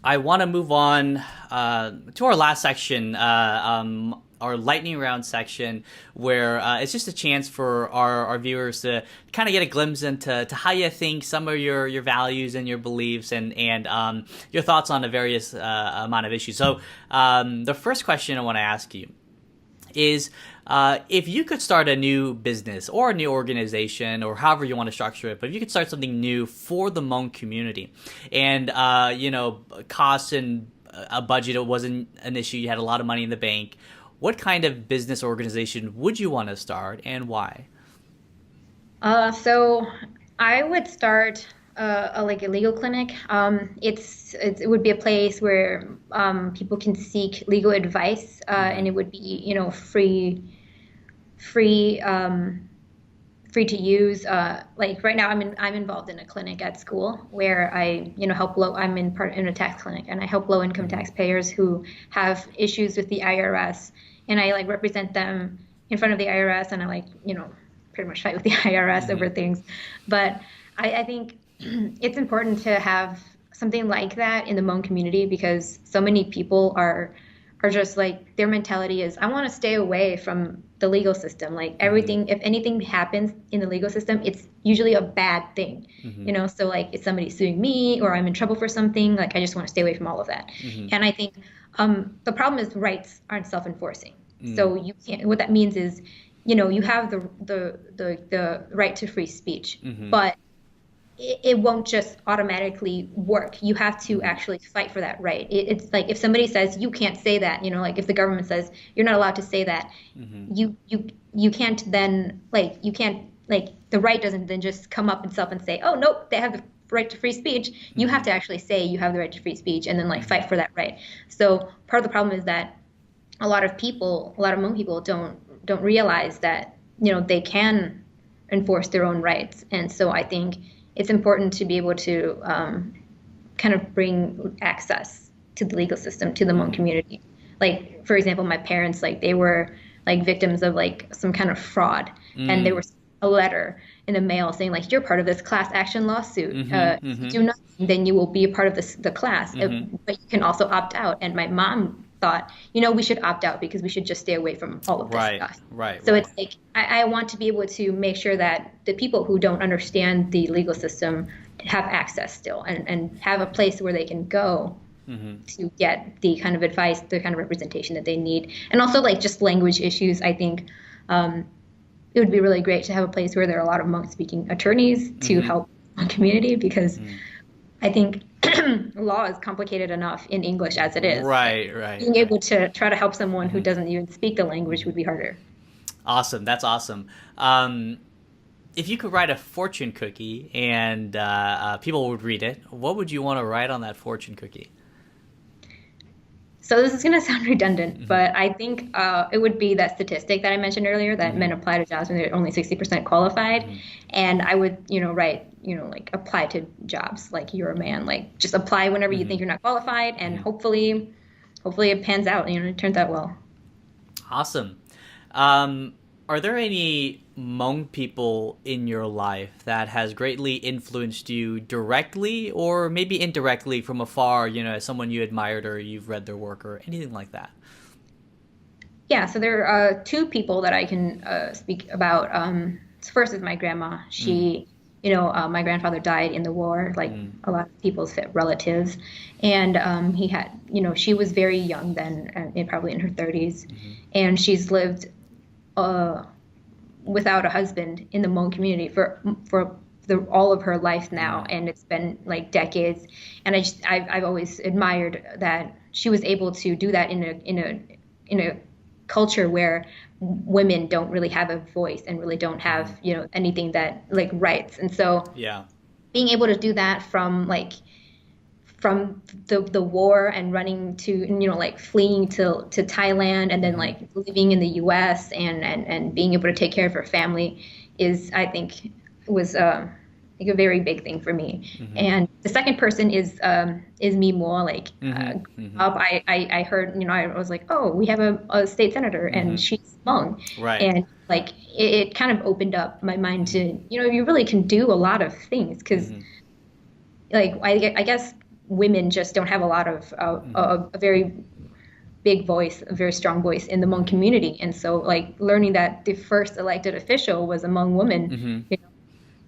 I want to move on to our last section, our lightning round section, where it's just a chance for our viewers to kind of get a glimpse into how you think, some of your values and your beliefs, and your thoughts on the various amount of issues. So the first question I want to ask you is, if you could start a new business or a new organization, or however you want to structure it, but if you could start something new for the Hmong community, and costs and a budget, it wasn't an issue, you had a lot of money in the bank, what kind of business organization would you want to start, and why? So I would start like a legal clinic. It would be a place where people can seek legal advice, and it would be free free to use. Like right now, I'm involved in a clinic at school where I help I'm in a tax clinic, and I help low income taxpayers who have issues with the IRS, and I like represent them in front of the IRS, and I pretty much fight with the IRS over things. But I think it's important to have something like that in the Hmong community, because so many people are just like, their mentality is, I want to stay away from the legal system. Like everything, if anything happens in the legal system, it's usually a bad thing. So like if somebody's suing me or I'm in trouble for something, like I just want to stay away from all of that. And I think the problem is rights aren't self-enforcing. So you can't, what that means is, you have the right to free speech, but it won't just automatically work. You have to actually fight for that right. It's like if somebody says you can't say that, like if the government says you're not allowed to say that, you can't then you can't the right doesn't then just come up itself and say, oh nope, they have the right to free speech. You have to actually say you have the right to free speech, and then fight for that right. So part of the problem is that a lot of Hmong people don't realize that they can enforce their own rights. And so I think it's important to be able to kind of bring access to the legal system to the Hmong community. Like, for example, my parents, they were victims of some kind of fraud, and there was a letter in the mail saying you're part of this class action lawsuit. If you do nothing, then you will be a part of the class, but you can also opt out. And my mom thought, we should opt out because we should just stay away from all of this stuff. So it's I want to be able to make sure that the people who don't understand the legal system have access still, and have a place where they can go to get the kind of advice, the kind of representation that they need. And also just language issues. I think it would be really great to have a place where there are a lot of Hmong speaking attorneys to help the community, because I think law is complicated enough in English as it is. Right. Being able to try to help someone who doesn't even speak the language would be harder. Awesome. That's awesome. If you could write a fortune cookie and people would read it, what would you want to write on that fortune cookie? So this is going to sound redundant, but I think it would be that statistic that I mentioned earlier, that men apply to jobs when they're only 60% qualified. And I would, write, apply to jobs like you're a man, just apply whenever you think you're not qualified, and hopefully it pans out, it turns out well. Awesome. Are there any Hmong people in your life that has greatly influenced you directly, or maybe indirectly from afar, as someone you admired or you've read their work or anything like that? Yeah, so there are two people that I can speak about. First is my grandma. She, my grandfather died in the war, like a lot of people's relatives. And he had, she was very young then, probably in her 30s. And she's lived without a husband in the Hmong community for all of her life now, and it's been decades. And I've always admired that she was able to do that in a culture where women don't really have a voice and really don't have anything that rights. And so being able to do that from the war and running to fleeing to Thailand, and then living in the US and being able to take care of her family I think was a very big thing for me. And the second person is me more I heard, I was like, oh, we have a state senator and she's Hmong. And it kind of opened up my mind to, you really can do a lot of things, because I guess women just don't have a lot of a very big voice, a very strong voice in the Hmong community. And so like learning that the first elected official was among women, you know,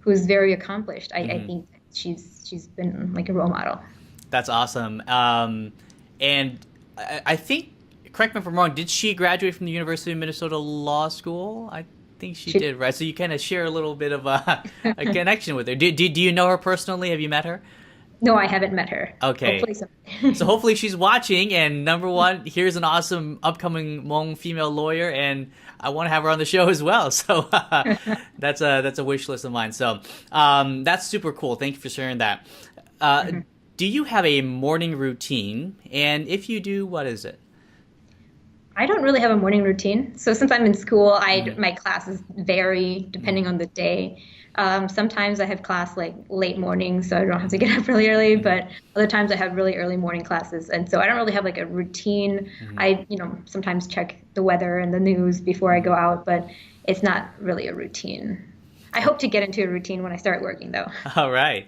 who's very accomplished. I think she's been like a role model. That's awesome. And I think, correct me if I'm wrong, did she graduate from the University of Minnesota Law School? I think she did, right? So you kind of share a little bit of a connection with her. Do you know her personally? Have you met her? No, I haven't met her. Okay. Hopefully someday. So hopefully she's watching, and number one, here's an awesome upcoming Hmong female lawyer, and I want to have her on the show as well. So that's a wish list of mine. So that's super cool. Thank you for sharing that. Do you have a morning routine? And if you do, what is it? I don't really have a morning routine. So since I'm in school, my classes vary depending on the day. Sometimes I have class like late morning, so I don't have to get up really early, but other times I have really early morning classes. And so I don't really have like a routine. I, sometimes check the weather and the news before I go out, but it's not really a routine. I hope to get into a routine when I start working though. All right.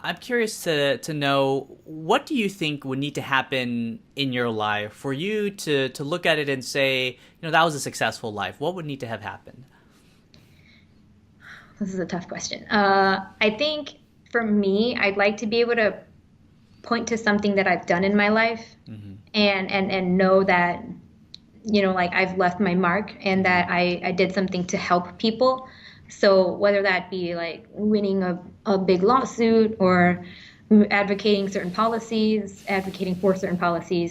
I'm curious to know, what do you think would need to happen in your life for you to look at it and say, that was a successful life? What would need to have happened? This is a tough question. I think for me, I'd like to be able to point to something that I've done in my life and know that, like I've left my mark and that I did something to help people. So whether that be like winning a big lawsuit or advocating for certain policies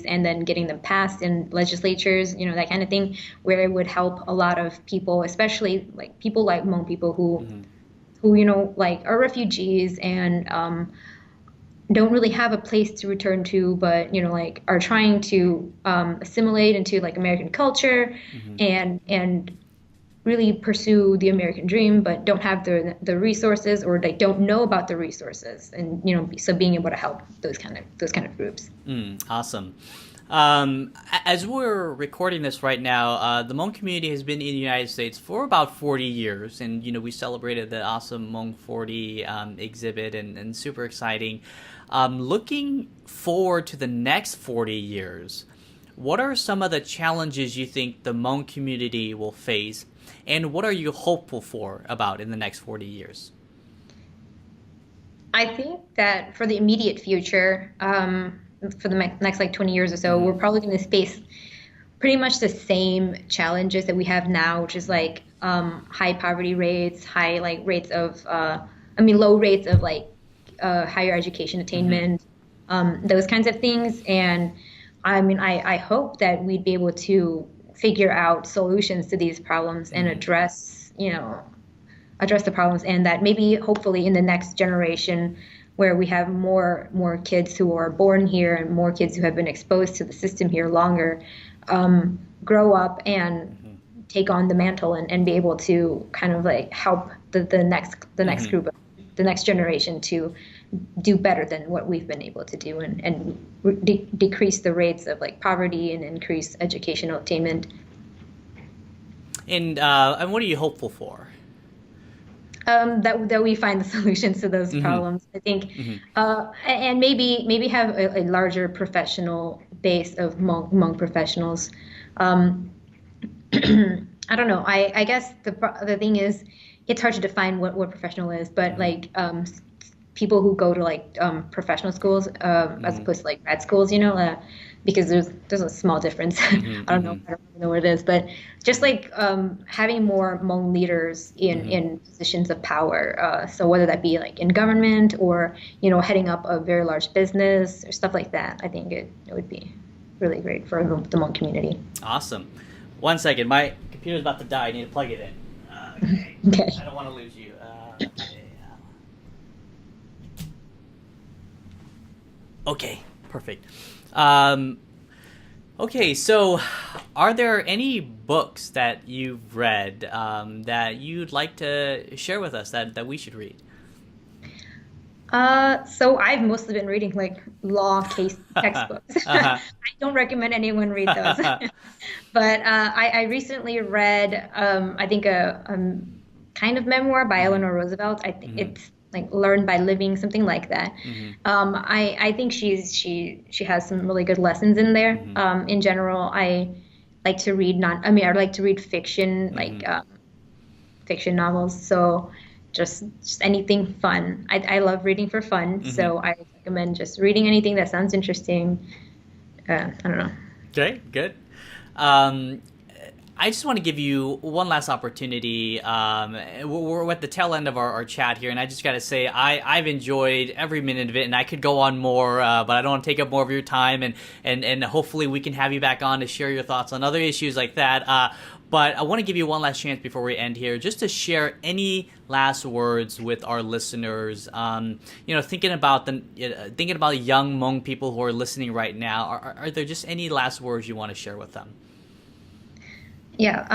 and then getting them passed in legislatures, that kind of thing, where it would help a lot of people, especially like people like Hmong people who like are refugees and don't really have a place to return to, but like are trying to assimilate into like American culture and really pursue the American dream, but don't have the resources, or they don't know about the resources, and so being able to help those kind of groups. Awesome. As we're recording this right now, the Hmong community has been in the United States for about 40 years, and we celebrated the awesome Hmong 40 exhibit, and super exciting. Looking forward to the next 40 years, what are some of the challenges you think the Hmong community will face? And what are you hopeful for about in the next 40 years? I think that for the immediate future, for the next like 20 years or so, we're probably going to face pretty much the same challenges that we have now, which is like high poverty rates, high like rates of, low rates of like higher education attainment, those kinds of things. And I hope that we'd be able to figure out solutions to these problems and address the problems, and that maybe hopefully in the next generation, where we have more kids who are born here and more kids who have been exposed to the system here longer, grow up and take on the mantle and be able to kind of like help the next group, the next generation to do better than what we've been able to do, and decrease the rates of like poverty and increase educational attainment. And what are you hopeful for? That we find the solutions to those problems, I think, and maybe have a larger professional base of Hmong professionals. I don't know. I guess the thing is, it's hard to define what professional is, but like people who go to like professional schools as opposed to like grad schools, because there's a small difference. I don't know what it is, but just like having more Hmong leaders in positions of power. So whether that be like in government or heading up a very large business or stuff like that, I think it would be really great for the Hmong community. Awesome. 1 second, my computer's about to die. I need to plug it in. Okay. I don't want to lose you. Okay, perfect. Okay, so are there any books that you've read that you'd like to share with us that we should read? So I've mostly been reading like law case textbooks. I don't recommend anyone read those. But I recently read, I think a kind of memoir by Eleanor Roosevelt. I think like learn by living, something like that. Mm-hmm. I think she has some really good lessons in there. Mm-hmm. In general, I like to read I like to read fiction, Mm-hmm. like fiction novels. So just anything fun. I love reading for fun. Mm-hmm. So I recommend just reading anything that sounds interesting. I don't know. Okay, good. Um, I just want to give you one last opportunity. We're at the tail end of our chat here, and I just got to say I've enjoyed every minute of it, and I could go on more, but I don't want to take up more of your time, and hopefully we can have you back on to share your thoughts on other issues like that. But I want to give you one last chance before we end here, just to share any last words with our listeners. Thinking about young Hmong people who are listening right now. Are there just any last words you want to share with them? Yeah,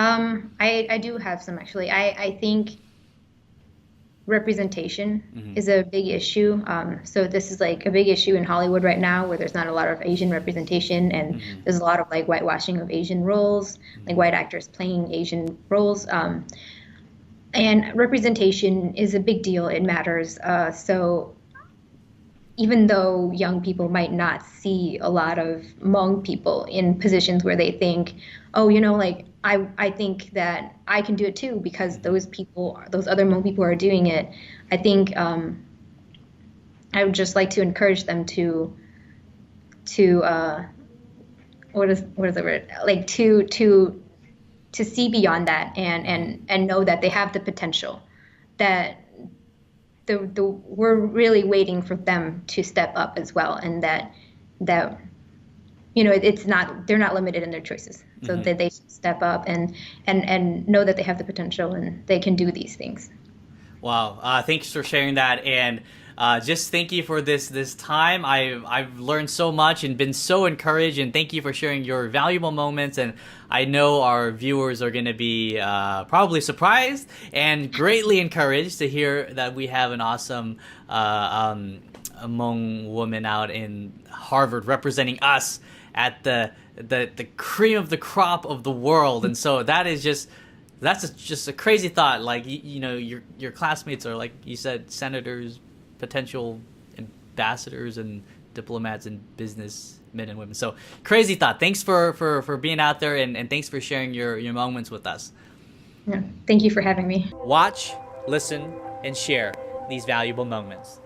I do have some actually. I think representation Mm-hmm. is a big issue. So this is like a big issue in Hollywood right now where there's not a lot of Asian representation and Mm-hmm. there's a lot of like whitewashing of Asian roles, like white actors playing Asian roles. And representation is a big deal. It matters. So even though young people might not see a lot of Hmong people in positions where they think, oh, like I think that I can do it too because Mm-hmm. those other Hmong people are doing it. I think I would just like to encourage them to what is the word, like to see beyond that and know that they have the potential, that we're really waiting for them to step up as well, and that it's not, they're not limited in their choices, so Mm-hmm. that they should step up and know that they have the potential and they can do these things. Wow, thanks for sharing that, and just thank you for this time. I've learned so much and been so encouraged, and thank you for sharing your valuable moments. And I know our viewers are going to be probably surprised and greatly encouraged to hear that we have an awesome Hmong woman out in Harvard representing us at the cream of the crop of the world. And so that's just a crazy thought. Like your classmates are, like you said, senators, potential ambassadors, and diplomats and businessmen and women. So crazy thought. Thanks for being out there, and thanks for sharing your moments with us. Yeah, thank you for having me. Watch, listen, and share these valuable moments.